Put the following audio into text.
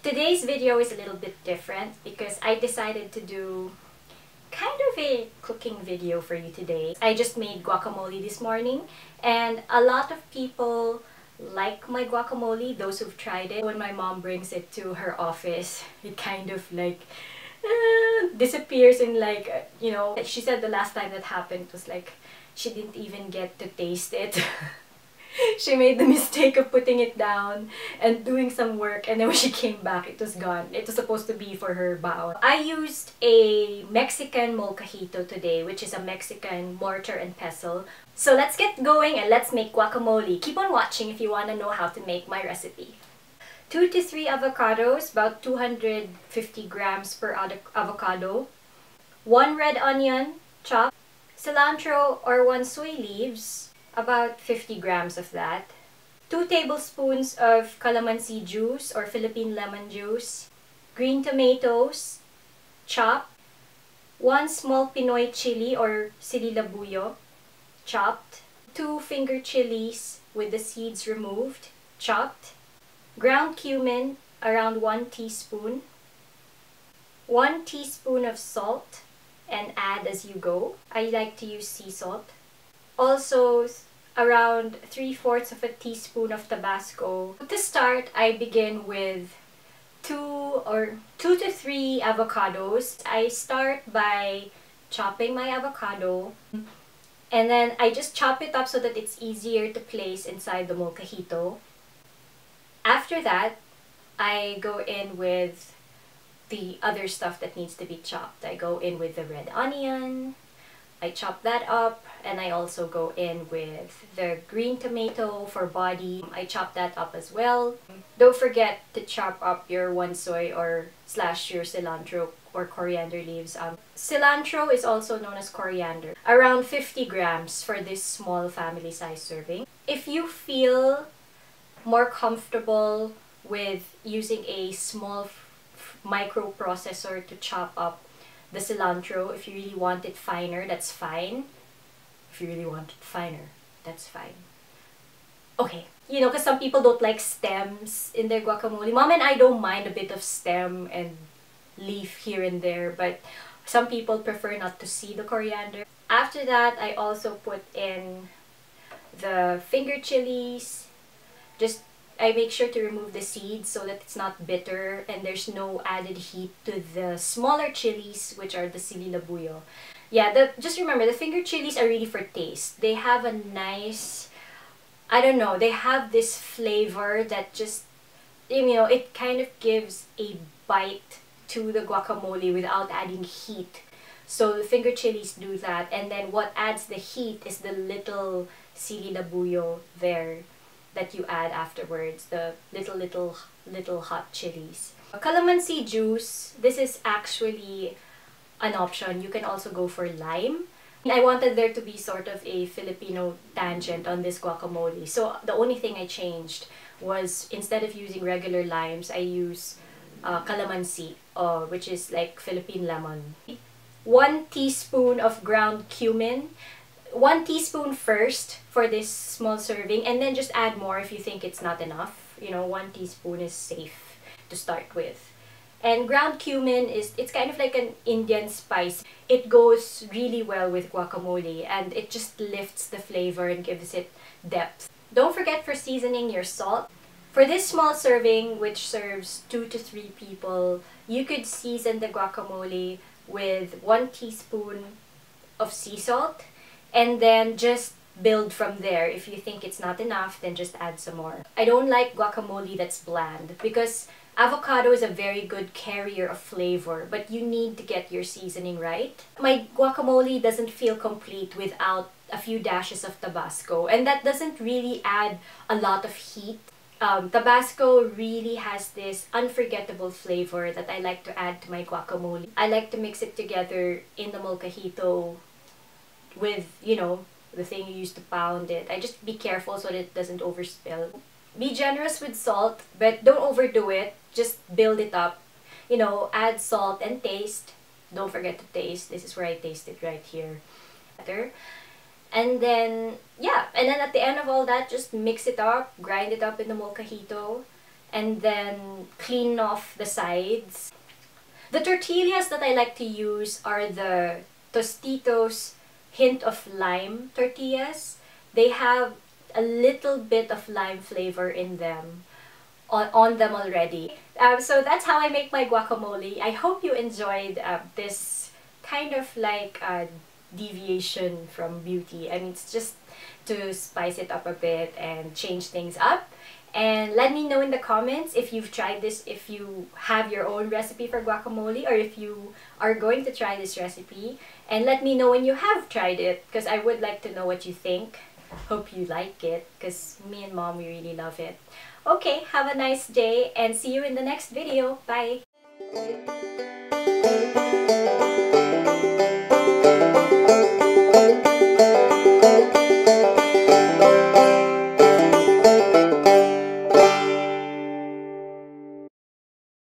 Today's video is a little bit different because I decided to do kind of a cooking video for you today. I just made guacamole this morning and a lot of people like my guacamole, those who've tried it. When my mom brings it to her office, it kind of like disappears in like, you know, she said the last time that happened was like she didn't even get to taste it. She made the mistake of putting it down and doing some work, and then when she came back, it was gone. It was supposed to be for her bao. I used a Mexican Molcajete today, which is a Mexican mortar and pestle. So let's get going and let's make guacamole. Keep on watching if you want to know how to make my recipe. 2 to 3 avocados, about 250 grams per avocado. 1 red onion, chopped. Cilantro or wansoy leaves, about 50 grams of that. 2 tablespoons of Calamansi juice or Philippine lemon juice. Green tomatoes, chopped. 1 small Pinoy chili or sili labuyo, chopped. 2 finger chilies with the seeds removed, chopped. Ground cumin, around 1 teaspoon. 1 teaspoon of salt, and add as you go. I like to use sea salt. Also, around 3/4 of a teaspoon of Tabasco. To start, I begin with 2 to 3 avocados. I start by chopping my avocado, and then I just chop it up so that it's easier to place inside the molcajito. After that, I go in with the other stuff that needs to be chopped. I go in with the red onion, I chop that up, and I also go in with the green tomato for body. I chop that up as well. Don't forget to chop up your wansoy or / your cilantro or coriander leaves. Cilantro is also known as coriander. Around 50 grams for this small family size serving. If you feel more comfortable with using a small microprocessor to chop up the cilantro, if you really want it finer, that's fine. If you really want it finer, that's fine. Okay, you know, because some people don't like stems in their guacamole. Mom and I don't mind a bit of stem and leaf here and there, but some people prefer not to see the coriander. After that, I also put in the finger chilies. I make sure to remove the seeds so that it's not bitter and there's no added heat to the smaller chilies, which are the sili labuyo. Yeah, just remember, the finger chilies are really for taste. They have a nice, I don't know, they have this flavor that just, you know, it kind of gives a bite to the guacamole without adding heat. So the finger chilies do that, and then what adds the heat is the little sili labuyo there that you add afterwards, the little hot chilies. Calamansi juice, this is actually an option. You can also go for lime. I wanted there to be sort of a Filipino tangent on this guacamole, so the only thing I changed was, instead of using regular limes, I use calamansi, which is like Philippine lemon. 1 teaspoon of ground cumin. 1 teaspoon first for this small serving, and then just add more if you think it's not enough. You know, 1 teaspoon is safe to start with. And ground cumin it's kind of like an Indian spice. It goes really well with guacamole and it just lifts the flavor and gives it depth. Don't forget for seasoning your salt. For this small serving, which serves 2 to 3 people, you could season the guacamole with 1 teaspoon of sea salt, and then just build from there. If you think it's not enough, then just add some more. I don't like guacamole that's bland because avocado is a very good carrier of flavor, but you need to get your seasoning right. My guacamole doesn't feel complete without a few dashes of Tabasco, and that doesn't really add a lot of heat. Tabasco really has this unforgettable flavor that I like to add to my guacamole. I like to mix it together in the molcajito with, you know, the thing you use to pound it. I just be careful so that it doesn't overspill. Be generous with salt, but don't overdo it. Just build it up. You know, add salt and taste. Don't forget to taste. This is where I taste it right here. And then, yeah, and then at the end of all that, just mix it up, grind it up in the molcajito, and then clean off the sides. The tortillas that I like to use are the Tostitos Hint of Lime tortillas. They have a little bit of lime flavor in them, on them already. So that's how I make my guacamole. I hope you enjoyed this kind of like deviation from beauty. I mean, it's just to spice it up a bit and change things up. And let me know in the comments if you've tried this, if you have your own recipe for guacamole, or if you are going to try this recipe. And let me know when you have tried it, because I would like to know what you think. Hope you like it, because me and Mom, we really love it. Okay, have a nice day and see you in the next video. Bye!